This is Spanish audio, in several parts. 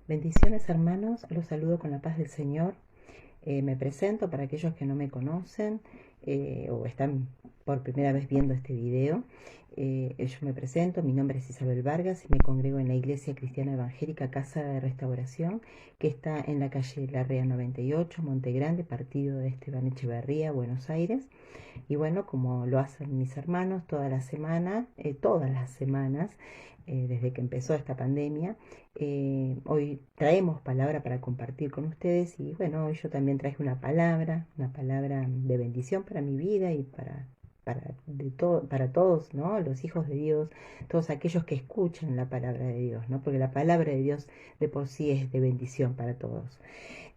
Bendiciones hermanos, los saludo con la paz del Señor. Me presento para aquellos que no me conocen o están por primera vez viendo este video. Yo me presento, mi nombre es Isabel Vargas y me congrego en la Iglesia Cristiana Evangélica Casa de Restauración, que está en la calle Larrea 98, Monte Grande, partido de Esteban Echeverría, Buenos Aires. Y bueno, como lo hacen mis hermanos toda la semana, todas las semanas, desde que empezó esta pandemia, hoy traemos palabra para compartir con ustedes y bueno, hoy yo también traje una palabra de bendición para mi vida y para todos, ¿no? Los hijos de Dios, todos aquellos que escuchan la palabra de Dios, ¿no? Porque la palabra de Dios de por sí es de bendición para todos.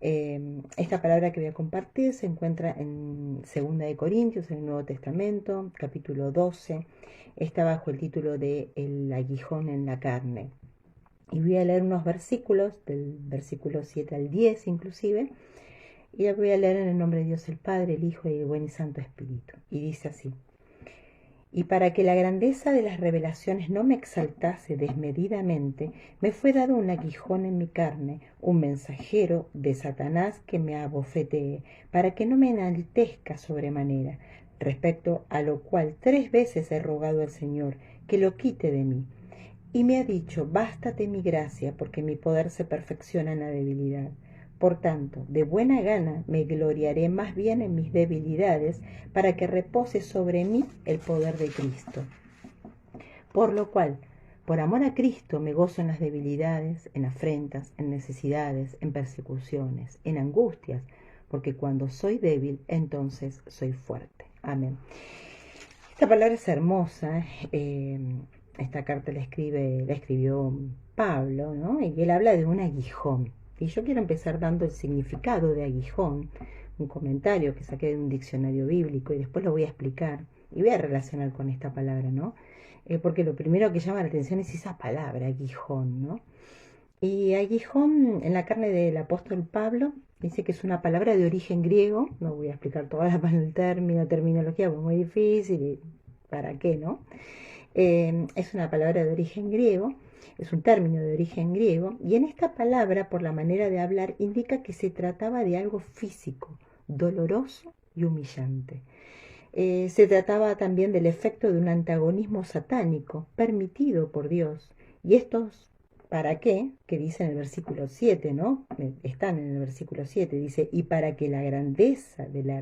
Esta palabra que voy a compartir se encuentra en 2 de Corintios, en el Nuevo Testamento, capítulo 12. Está bajo el título de El aguijón en la carne. Y voy a leer unos versículos, del versículo 7 al 10 inclusive, y la voy a leer en el nombre de Dios el Padre, el Hijo y el buen y Santo Espíritu. Y dice así: y para que la grandeza de las revelaciones no me exaltase desmedidamente, me fue dado un aguijón en mi carne, un mensajero de Satanás que me abofetee, para que no me enaltezca sobremanera, respecto a lo cual 3 veces he rogado al Señor que lo quite de mí. Y me ha dicho: bástate mi gracia, porque mi poder se perfecciona en la debilidad. Por tanto, de buena gana me gloriaré más bien en mis debilidades, para que repose sobre mí el poder de Cristo. Por lo cual, por amor a Cristo, me gozo en las debilidades, en afrentas, en necesidades, en persecuciones, en angustias, porque cuando soy débil, entonces soy fuerte. Amén. Esta palabra es hermosa. Esta carta la escribió Pablo, ¿no? Y él habla de un aguijón. Y yo quiero empezar dando el significado de aguijón, un comentario que saqué de un diccionario bíblico y después lo voy a explicar y voy a relacionar con esta palabra, ¿no? Porque lo primero que llama la atención es esa palabra, aguijón, ¿no? Y aguijón en la carne del apóstol Pablo dice que es una palabra de origen griego. No voy a explicar toda la terminología, porque es muy difícil y para qué, ¿no? Es una palabra de origen griego, es un término de origen griego, y en esta palabra, por la manera de hablar, indica que se trataba de algo físico, doloroso y humillante. Se trataba también del efecto de un antagonismo satánico, permitido por Dios, y estos ¿para qué? Que dice en el versículo 7, ¿no? Están en el versículo 7, dice: y para que la grandeza de las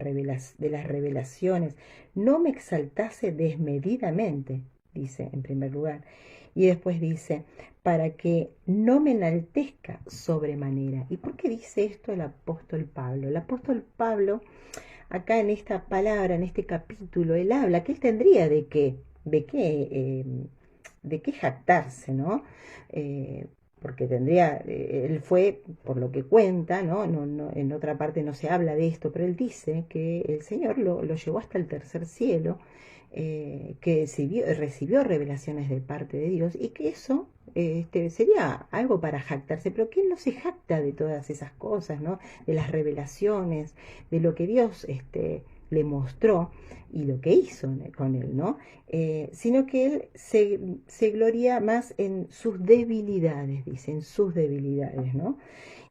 revelaciones no me exaltase desmedidamente, dice en primer lugar. Y después dice: para que no me enaltezca sobremanera. ¿Y por qué dice esto el apóstol Pablo? El apóstol Pablo, acá en esta palabra, en este capítulo, él habla que él tendría de qué jactarse, ¿no? Porque él fue, por lo que cuenta, ¿no? En otra parte no se habla de esto, pero él dice que el Señor lo llevó hasta el tercer cielo, que recibió revelaciones de parte de Dios y que eso sería algo para jactarse, pero que él no se jacta de todas esas cosas, ¿no? De las revelaciones, de lo que Dios le mostró y lo que hizo con él, ¿no? Sino que él se gloria más en sus debilidades, dice, en sus debilidades, ¿no?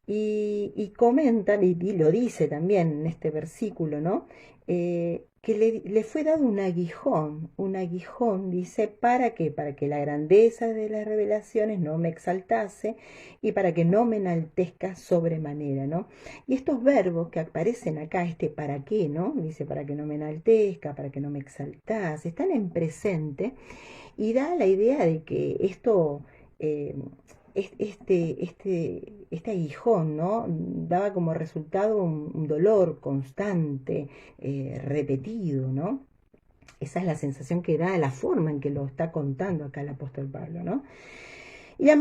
Y comentan, y lo dice también en este versículo, ¿no? Que le fue dado un aguijón, dice, ¿para qué? Para que la grandeza de las revelaciones no me exaltase y para que no me enaltezca sobremanera, ¿no? Y estos verbos que aparecen acá, para qué, ¿no? Dice: para que no me enaltezca, para que no me exaltase, están en presente y da la idea de que esto, eh, este aguijón, ¿no? Daba como resultado un dolor constante, repetido, ¿no? Esa es la sensación que da, la forma en que lo está contando acá el apóstol Pablo, ¿no? Y la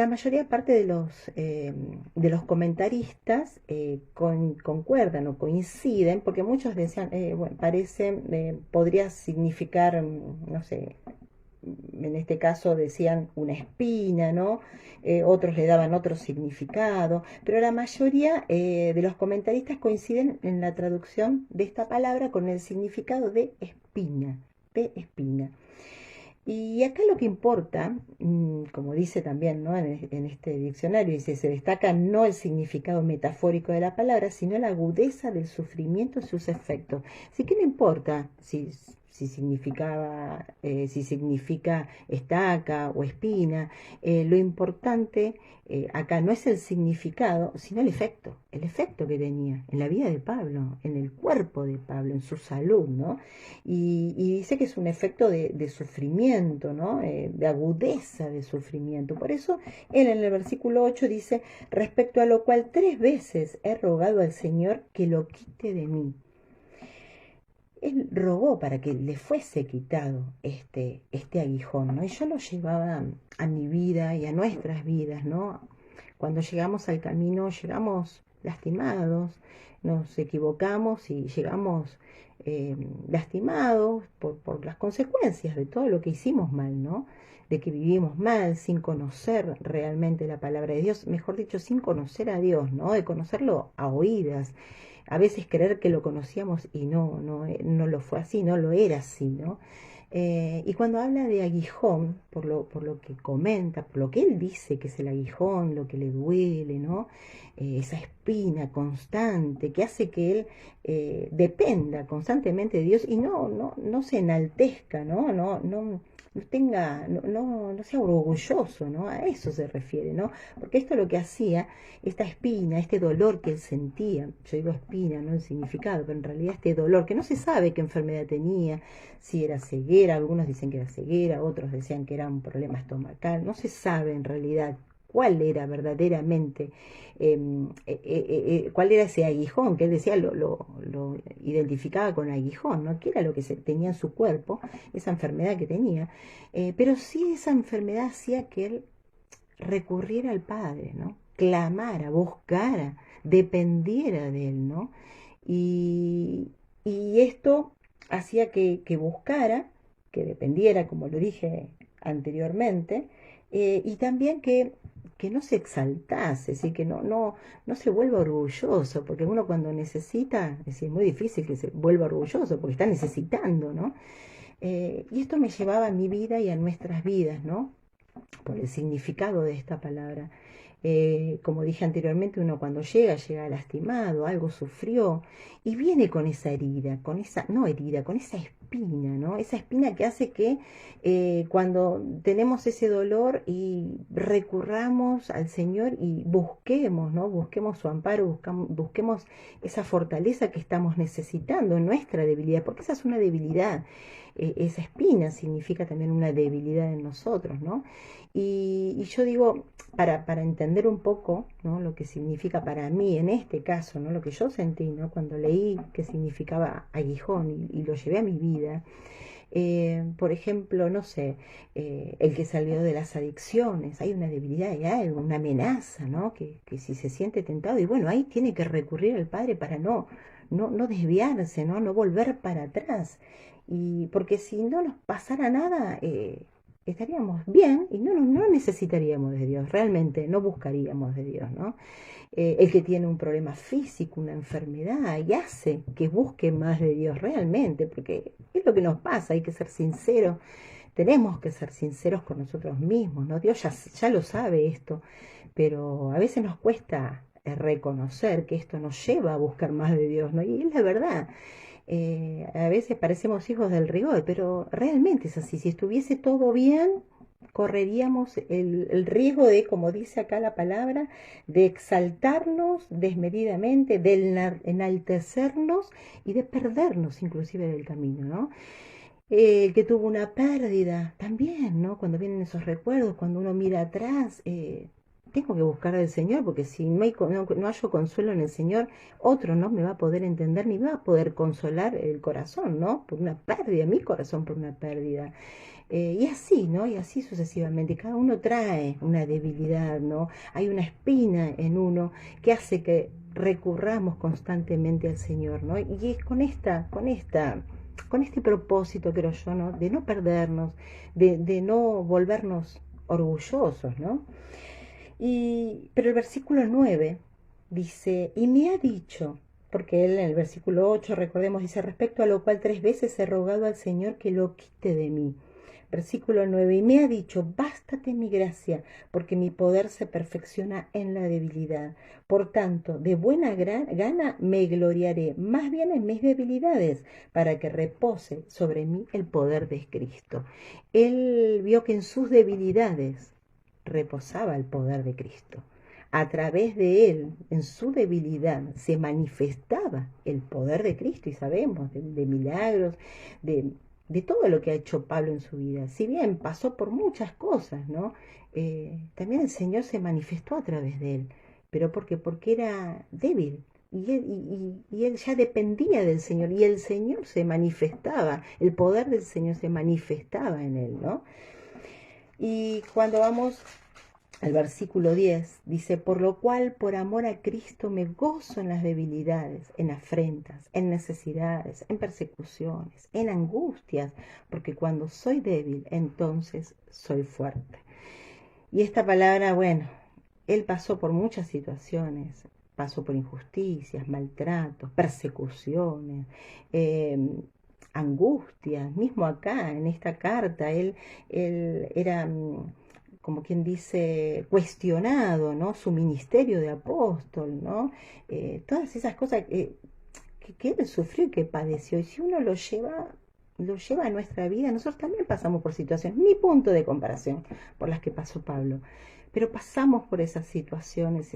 mayoría parte de los comentaristas concuerdan o coinciden, porque muchos decían, bueno, podría significar, no sé, en este caso decían una espina, ¿no? Otros le daban otro significado, pero la mayoría de los comentaristas coinciden en la traducción de esta palabra con el significado de espina, de espina. Y acá lo que importa, como dice también, ¿no? En este diccionario, dice, se destaca no el significado metafórico de la palabra, sino la agudeza del sufrimiento en sus efectos. Así que no importa si significa estaca o espina, lo importante acá no es el significado, sino el efecto que tenía en la vida de Pablo, en el cuerpo de Pablo, en su salud, ¿no? Y dice que es un efecto de sufrimiento, ¿no? De agudeza de sufrimiento. Por eso él en el versículo 8 dice, respecto a lo cual 3 veces he rogado al Señor que lo quite de mí. Él rogó para que le fuese quitado este aguijón, ¿no? Y yo lo llevaba a mi vida y a nuestras vidas, ¿no? Cuando llegamos al camino, llegamos lastimados, nos equivocamos y llegamos lastimados por las consecuencias de todo lo que hicimos mal, ¿no? De que vivimos mal, sin conocer realmente la palabra de Dios, mejor dicho, sin conocer a Dios, ¿no? De conocerlo a oídas, a veces creer que lo conocíamos y no lo fue así, no lo era así, ¿no? Y cuando habla de aguijón, por lo que comenta, por lo que él dice que es el aguijón, lo que le duele, ¿no? Esa espina constante que hace que él dependa constantemente de Dios y no se enaltezca, no sea orgulloso, ¿no? A eso se refiere, ¿no? Porque esto es lo que hacía, esta espina, este dolor que él sentía, yo digo espina, no el significado, pero en realidad este dolor, que no se sabe qué enfermedad tenía, si era ceguera, algunos dicen que era ceguera, otros decían que era un problema estomacal, no se sabe en realidad cuál era verdaderamente, cuál era ese aguijón, que él decía, lo identificaba con aguijón, ¿no? ¿Qué era lo que tenía en su cuerpo, esa enfermedad que tenía? Pero sí esa enfermedad hacía que él recurriera al Padre, ¿no? Clamara, buscara, dependiera de él, ¿no? Y, y esto hacía que buscara, que dependiera, como lo dije anteriormente, y también que no se exaltase, es decir, que no se vuelva orgulloso, porque uno cuando necesita, es decir, es muy difícil que se vuelva orgulloso, porque está necesitando, ¿no? Y esto me llevaba a mi vida y a nuestras vidas, ¿no? Por el significado de esta palabra. Como dije anteriormente, uno cuando llega lastimado, algo sufrió y viene con esa herida, no herida, con esa espina, ¿no? Esa espina que hace que cuando tenemos ese dolor y recurramos al Señor y busquemos, ¿no? Busquemos su amparo, busquemos esa fortaleza que estamos necesitando en nuestra debilidad, porque esa es una debilidad. Esa espina significa también una debilidad en nosotros, ¿no? Y yo digo, para entender un poco, ¿no? Lo que significa para mí en este caso, ¿no? Lo que yo sentí, ¿no? Cuando leí qué significaba aguijón y lo llevé a mi vida, por ejemplo, no sé, el que salió de las adicciones, hay una debilidad, hay algo, una amenaza, ¿no? Que si se siente tentado, y bueno, ahí tiene que recurrir al Padre para no desviarse, ¿no? No volver para atrás. Y porque si no nos pasara nada, estaríamos bien y no necesitaríamos de Dios, realmente no buscaríamos de Dios, ¿no? El que tiene un problema físico, una enfermedad, y hace que busque más de Dios realmente, porque es lo que nos pasa, hay que ser sinceros, tenemos que ser sinceros con nosotros mismos, ¿no? Dios ya lo sabe esto, pero a veces nos cuesta reconocer que esto nos lleva a buscar más de Dios, ¿no? Y es la verdad. A veces parecemos hijos del rigor, pero realmente es así. Si estuviese todo bien, correríamos el riesgo de, como dice acá la palabra, de exaltarnos desmedidamente, de enaltecernos y de perdernos inclusive del camino, ¿no? El que tuvo una pérdida también, ¿no? Cuando vienen esos recuerdos, cuando uno mira atrás, tengo que buscar al Señor, porque si no hallo consuelo en el Señor, otro no me va a poder entender ni me va a poder consolar el corazón, ¿no? Por una pérdida, mi corazón por una pérdida. Y así, ¿no? Y así sucesivamente. Cada uno trae una debilidad, ¿no? Hay una espina en uno que hace que recurramos constantemente al Señor, ¿no? Y es con este propósito, creo yo, ¿no? De no perdernos, de no volvernos orgullosos, ¿no? Pero el versículo 9 dice, y me ha dicho, porque él en el versículo 8, recordemos, dice, respecto a lo cual 3 veces he rogado al Señor que lo quite de mí. Versículo 9, y me ha dicho, bástate mi gracia, porque mi poder se perfecciona en la debilidad. Por tanto, de buena gana me gloriaré, más bien en mis debilidades, para que repose sobre mí el poder de Cristo. Él vio que en sus debilidades reposaba el poder de Cristo. A través de él, en su debilidad, se manifestaba el poder de Cristo, y sabemos de milagros, de, de todo lo que ha hecho Pablo en su vida. Si bien pasó por muchas cosas, ¿no? También el Señor se manifestó a través de él. ¿Pero por qué? Porque era débil. Y él ya dependía del Señor, y el Señor se manifestaba, el poder del Señor se manifestaba en él, ¿no? Y cuando vamos al versículo 10, dice, por lo cual, por amor a Cristo, me gozo en las debilidades, en afrentas, en necesidades, en persecuciones, en angustias, porque cuando soy débil, entonces soy fuerte. Y esta palabra, bueno, él pasó por muchas situaciones, pasó por injusticias, maltratos, persecuciones, eh, angustias. Mismo acá, en esta carta, él era, como quien dice, cuestionado, ¿no? Su ministerio de apóstol, ¿no? Todas esas cosas que él sufrió y que padeció. Y si uno lo lleva a nuestra vida, nosotros también pasamos por situaciones, ni punto de comparación por las que pasó Pablo, pero pasamos por esas situaciones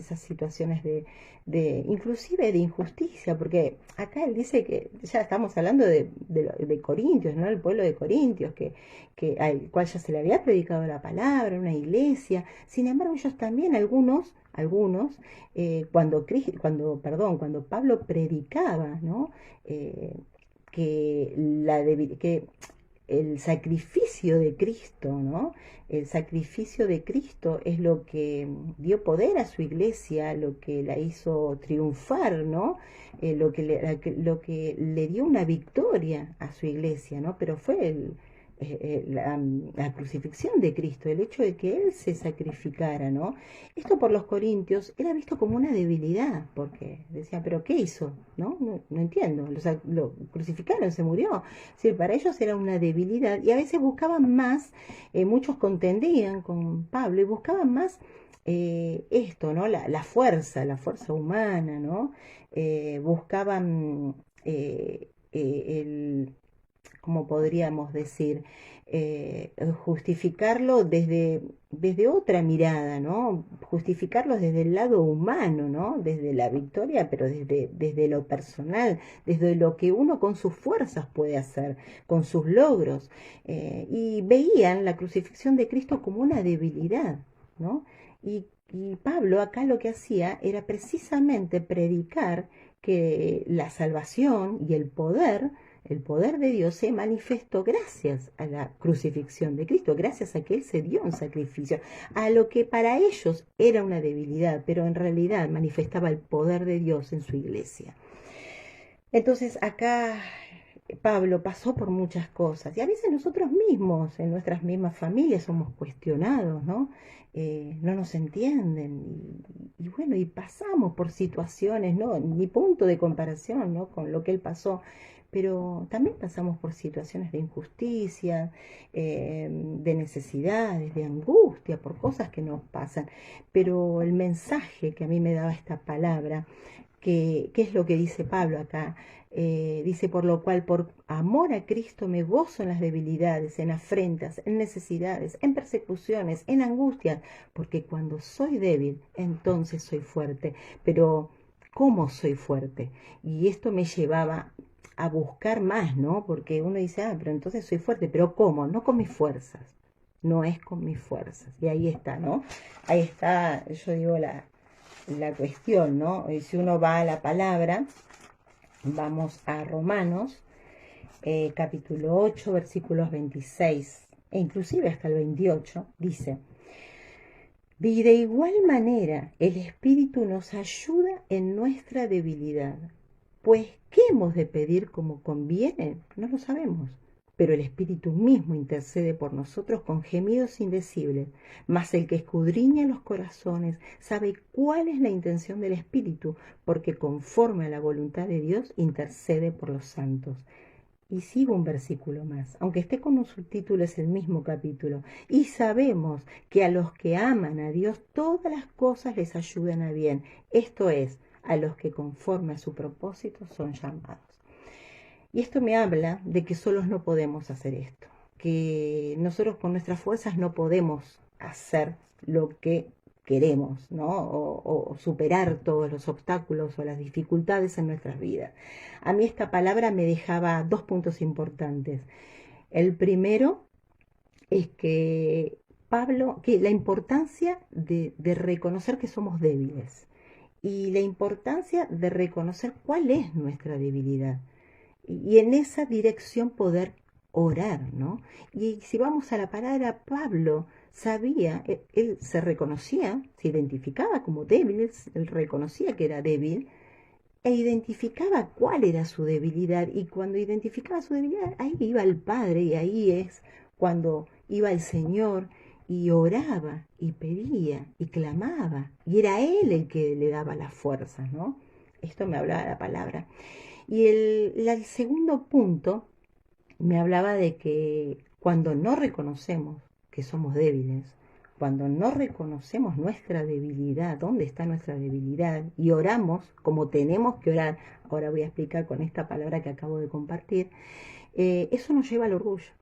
inclusive de injusticia, porque acá él dice que ya estamos hablando de Corintios, ¿no? El pueblo de Corintios, al cual ya se le había predicado la palabra, una iglesia. Sin embargo, ellos también, algunos, cuando Pablo predicaba, ¿no? Que el sacrificio de Cristo, ¿no? El sacrificio de Cristo es lo que dio poder a su iglesia, lo que la hizo triunfar, ¿no? Lo que le dio una victoria a su iglesia, ¿no? Pero fue la crucifixión de Cristo, el hecho de que Él se sacrificara, ¿no? Esto por los corintios era visto como una debilidad, porque decían, ¿pero qué hizo? No entiendo, lo crucificaron, se murió. Sí, para ellos era una debilidad, y a veces buscaban más, muchos contendían con Pablo y buscaban más esto, ¿no? La fuerza humana, ¿no? Buscaban como podríamos decir, justificarlo desde otra mirada, ¿no? Justificarlo desde el lado humano, ¿no? Desde la victoria, pero desde lo personal, desde lo que uno con sus fuerzas puede hacer, con sus logros. Y veían la crucifixión de Cristo como una debilidad, ¿no? Y Pablo acá lo que hacía era precisamente predicar que la salvación y el poder de Dios se manifestó gracias a la crucifixión de Cristo, gracias a que Él se dio un sacrificio, a lo que para ellos era una debilidad, pero en realidad manifestaba el poder de Dios en su iglesia. Entonces acá Pablo pasó por muchas cosas, y a veces nosotros mismos, en nuestras mismas familias, somos cuestionados, ¿no? No nos entienden, y bueno, y pasamos por situaciones, ¿no? Ni punto de comparación, ¿no? Con lo que él pasó, pero también pasamos por situaciones de injusticia, de necesidades, de angustia, por cosas que nos pasan. Pero el mensaje que a mí me daba esta palabra, ¿qué es lo que dice Pablo acá? Dice, por lo cual, por amor a Cristo me gozo en las debilidades, en afrentas, en necesidades, en persecuciones, en angustias, porque cuando soy débil, entonces soy fuerte. Pero, ¿cómo soy fuerte? Y esto me llevaba a buscar más, ¿no? Porque uno dice, pero entonces soy fuerte, pero ¿cómo? No con mis fuerzas, no es con mis fuerzas. Y ahí está, ¿no? Ahí está, yo digo, la cuestión, ¿no? Y si uno va a la palabra, vamos a Romanos, capítulo 8, versículos 26 e inclusive hasta el 28, dice, y de igual manera el Espíritu nos ayuda en nuestra debilidad, pues ¿qué hemos de pedir como conviene? No lo sabemos, pero el Espíritu mismo intercede por nosotros con gemidos indecibles. Mas el que escudriña los corazones sabe cuál es la intención del Espíritu, porque conforme a la voluntad de Dios intercede por los santos. Y sigo un versículo más, aunque esté con un subtítulo, es el mismo capítulo. Y sabemos que a los que aman a Dios, todas las cosas les ayudan a bien. Esto es, a los que conforme a su propósito son llamados. Y esto me habla de que solos no podemos hacer esto, que nosotros con nuestras fuerzas no podemos hacer lo que queremos, ¿no? O superar todos los obstáculos o las dificultades en nuestras vidas. A mí esta palabra me dejaba dos puntos importantes. El primero es que que la importancia de reconocer que somos débiles y la importancia de reconocer cuál es nuestra debilidad y en esa dirección poder orar, ¿no? Y si vamos a la palabra, Pablo sabía, él se reconocía, se identificaba como débil, él reconocía que era débil e identificaba cuál era su debilidad y cuando identificaba su debilidad, ahí iba el Padre y ahí es cuando iba el Señor y oraba y pedía y clamaba y era Él el que le daba las fuerzas, ¿no? Esto me hablaba la palabra. Y el segundo punto me hablaba de que cuando no reconocemos que somos débiles, cuando no reconocemos nuestra debilidad, dónde está nuestra debilidad, y oramos como tenemos que orar, ahora voy a explicar con esta palabra que acabo de compartir, eso nos lleva al orgullo.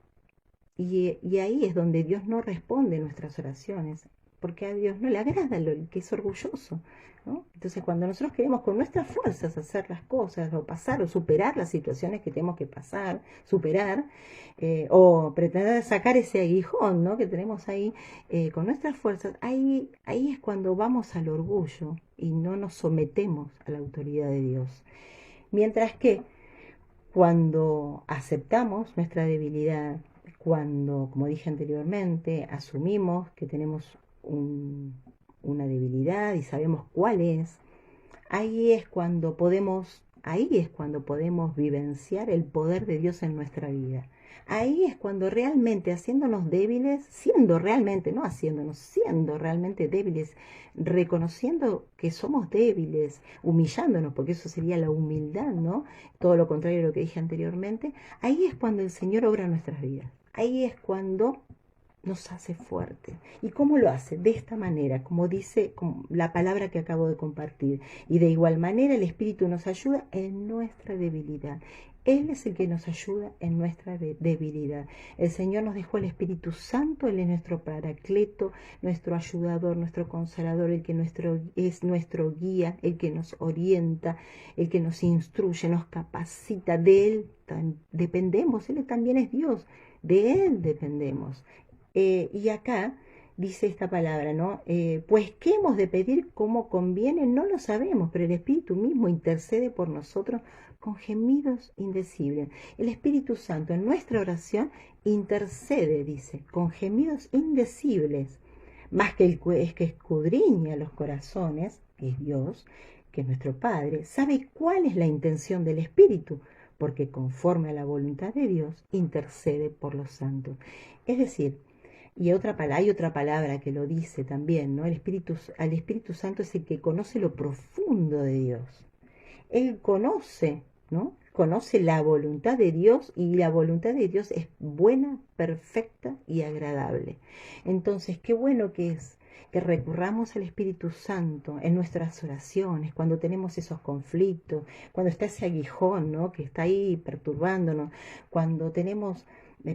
Y ahí es donde Dios no responde nuestras oraciones, porque a Dios no le agrada lo que es orgulloso, ¿no? Entonces cuando nosotros queremos con nuestras fuerzas hacer las cosas, o pasar, o superar las situaciones que tenemos que pasar, superar, o pretender sacar ese aguijón, ¿no?, que tenemos ahí, con nuestras fuerzas, ahí es cuando vamos al orgullo y no nos sometemos a la autoridad de Dios. Mientras que cuando aceptamos nuestra debilidad, cuando, como dije anteriormente, asumimos que tenemos una debilidad y sabemos cuál es, ahí es cuando podemos vivenciar el poder de Dios en nuestra vida. Ahí es cuando realmente haciéndonos débiles, siendo realmente, no haciéndonos, siendo realmente débiles, reconociendo que somos débiles, humillándonos, porque eso sería la humildad, ¿no? Todo lo contrario de lo que dije anteriormente, ahí es cuando el Señor obra en nuestras vidas. Ahí es cuando nos hace fuerte. ¿Y cómo lo hace? De esta manera, como dice la palabra que acabo de compartir. Y de igual manera el Espíritu nos ayuda en nuestra debilidad. Él es el que nos ayuda en nuestra debilidad. El Señor nos dejó el Espíritu Santo, Él es nuestro paracleto, nuestro ayudador, nuestro consolador, el que es nuestro guía, el que nos orienta, el que nos instruye, nos capacita. De Él dependemos, Él también es Dios, de Él dependemos. Y acá dice esta palabra, ¿no? Pues qué hemos de pedir como conviene, no lo sabemos, pero el Espíritu mismo intercede por nosotros con gemidos indecibles. El Espíritu Santo en nuestra oración intercede, dice, con gemidos indecibles, más que el es que escudriña los corazones, que es Dios, que es nuestro Padre, sabe cuál es la intención del Espíritu, porque conforme a la voluntad de Dios intercede por los santos. Es decir, y hay otra palabra que lo dice también, ¿no? Al Espíritu Santo es el que conoce lo profundo de Dios. Él conoce, ¿no? Conoce la voluntad de Dios y la voluntad de Dios es buena, perfecta y agradable. Entonces, qué bueno que es que recurramos al Espíritu Santo en nuestras oraciones, cuando tenemos esos conflictos, cuando está ese aguijón, ¿no?, que está ahí perturbándonos, cuando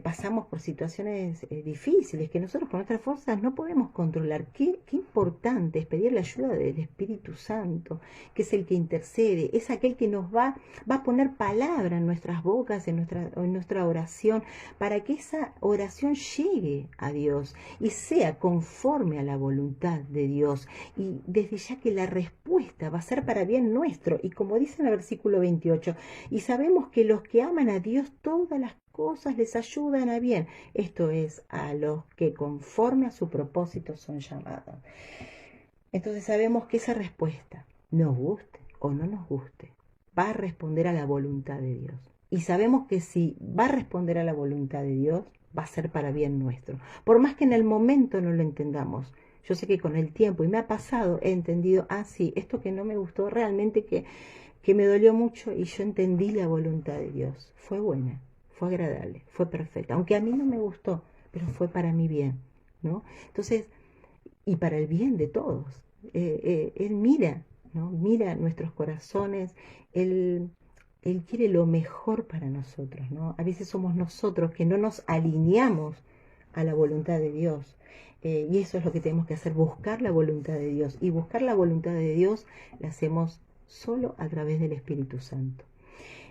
pasamos por situaciones difíciles que nosotros con nuestras fuerzas no podemos controlar. Qué importante es pedir la ayuda del Espíritu Santo, que es el que intercede, es aquel que nos va a poner palabra en nuestras bocas, en nuestra oración, para que esa oración llegue a Dios y sea conforme a la voluntad de Dios. Y desde ya que la respuesta va a ser para bien nuestro. Y como dice en el versículo 28, y sabemos que los que aman a Dios, todas las cosas les ayudan a bien. Esto es, a los que conforme a su propósito son llamados. Entonces sabemos que esa respuesta, nos guste o no nos guste, va a responder a la voluntad de Dios. Y sabemos que si va a responder a la voluntad de Dios, va a ser para bien nuestro. Por más que en el momento no lo entendamos. Yo sé que con el tiempo, y me ha pasado, he entendido, sí, esto que no me gustó realmente, que me dolió mucho, y yo entendí la voluntad de Dios. Fue buena. fue agradable, fue perfecta, aunque a mí no me gustó, pero fue para mi bien, ¿no? Entonces, y para el bien de todos. Él mira, ¿no? Mira nuestros corazones, él, él quiere lo mejor para nosotros, ¿no? A veces somos nosotros que no nos alineamos a la voluntad de Dios. Y eso es lo que tenemos que hacer, buscar la voluntad de Dios. Y buscar la voluntad de Dios la hacemos solo a través del Espíritu Santo.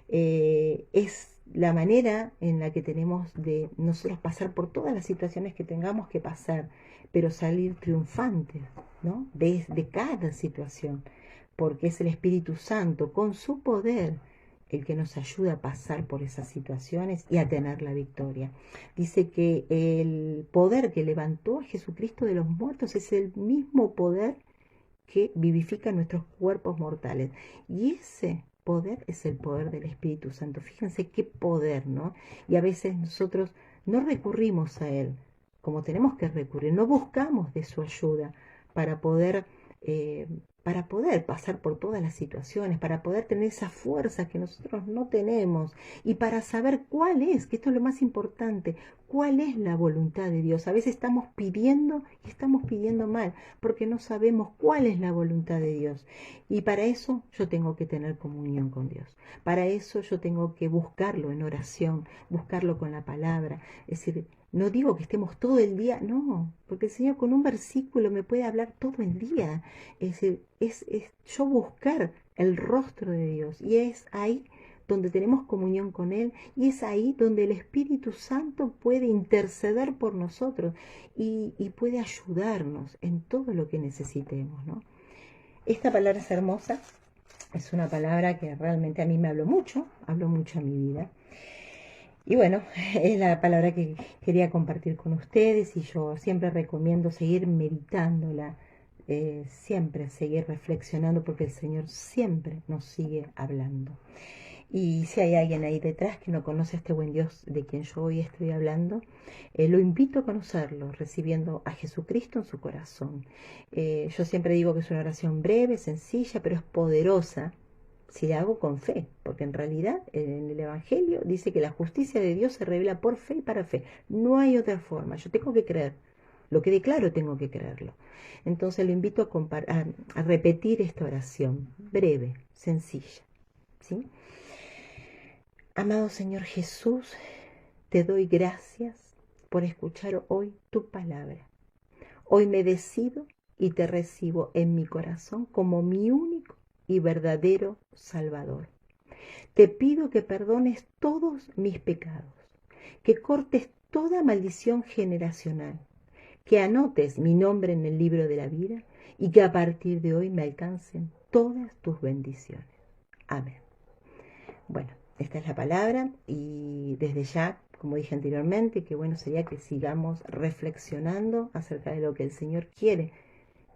Es la manera en la que tenemos de nosotros pasar por todas las situaciones que tengamos que pasar, pero salir triunfantes, ¿no? De cada situación, porque es el Espíritu Santo con su poder el que nos ayuda a pasar por esas situaciones y a tener la victoria. Dice que el poder que levantó a Jesucristo de los muertos es el mismo poder que vivifica nuestros cuerpos mortales. Y ese poder es el poder del Espíritu Santo. Fíjense qué poder, ¿no? Y a veces nosotros no recurrimos a Él como tenemos que recurrir, no buscamos de su ayuda para poder, eh, para poder pasar por todas las situaciones, para poder tener esa fuerza que nosotros no tenemos y para saber cuál es, que esto es lo más importante, cuál es la voluntad de Dios. A veces estamos pidiendo y estamos pidiendo mal porque no sabemos cuál es la voluntad de Dios. Y para eso yo tengo que tener comunión con Dios. Para eso yo tengo que buscarlo en oración, buscarlo con la palabra. Es decir, no digo que estemos todo el día, no, porque el Señor con un versículo me puede hablar todo el día. Es decir, es yo buscar el rostro de Dios y es ahí donde tenemos comunión con Él y es ahí donde el Espíritu Santo puede interceder por nosotros y puede ayudarnos en todo lo que necesitemos, ¿no? Esta palabra es hermosa, es una palabra que realmente a mí me habló mucho a mi vida. Y bueno, es la palabra que quería compartir con ustedes y yo siempre recomiendo seguir meditándola, siempre seguir reflexionando porque el Señor siempre nos sigue hablando. Y si hay alguien ahí detrás que no conoce a este buen Dios de quien yo hoy estoy hablando, lo invito a conocerlo, recibiendo a Jesucristo en su corazón. Yo siempre digo que es una oración breve, sencilla, pero es poderosa si la hago con fe, porque en realidad en el Evangelio dice que la justicia de Dios se revela por fe y para fe. No hay otra forma, yo tengo que creer. Lo que declaro tengo que creerlo. Entonces lo invito a repetir esta oración, breve, sencilla, ¿sí? Amado Señor Jesús, te doy gracias por escuchar hoy tu palabra. Hoy me decido y te recibo en mi corazón como mi único y verdadero Salvador. Te pido que perdones todos mis pecados, que cortes toda maldición generacional, que anotes mi nombre en el libro de la vida y que a partir de hoy me alcancen todas tus bendiciones. Amén. Bueno, esta es la palabra y desde ya, como dije anteriormente, que bueno sería que sigamos reflexionando acerca de lo que el Señor quiere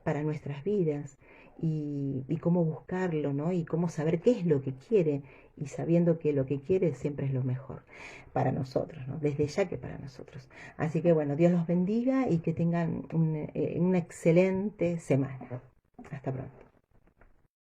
para nuestras vidas y cómo buscarlo, ¿no? Y cómo saber qué es lo que quiere y sabiendo que lo que quiere siempre es lo mejor para nosotros, ¿no? Desde ya que para nosotros. Así que bueno, Dios los bendiga y que tengan una excelente semana. Hasta pronto.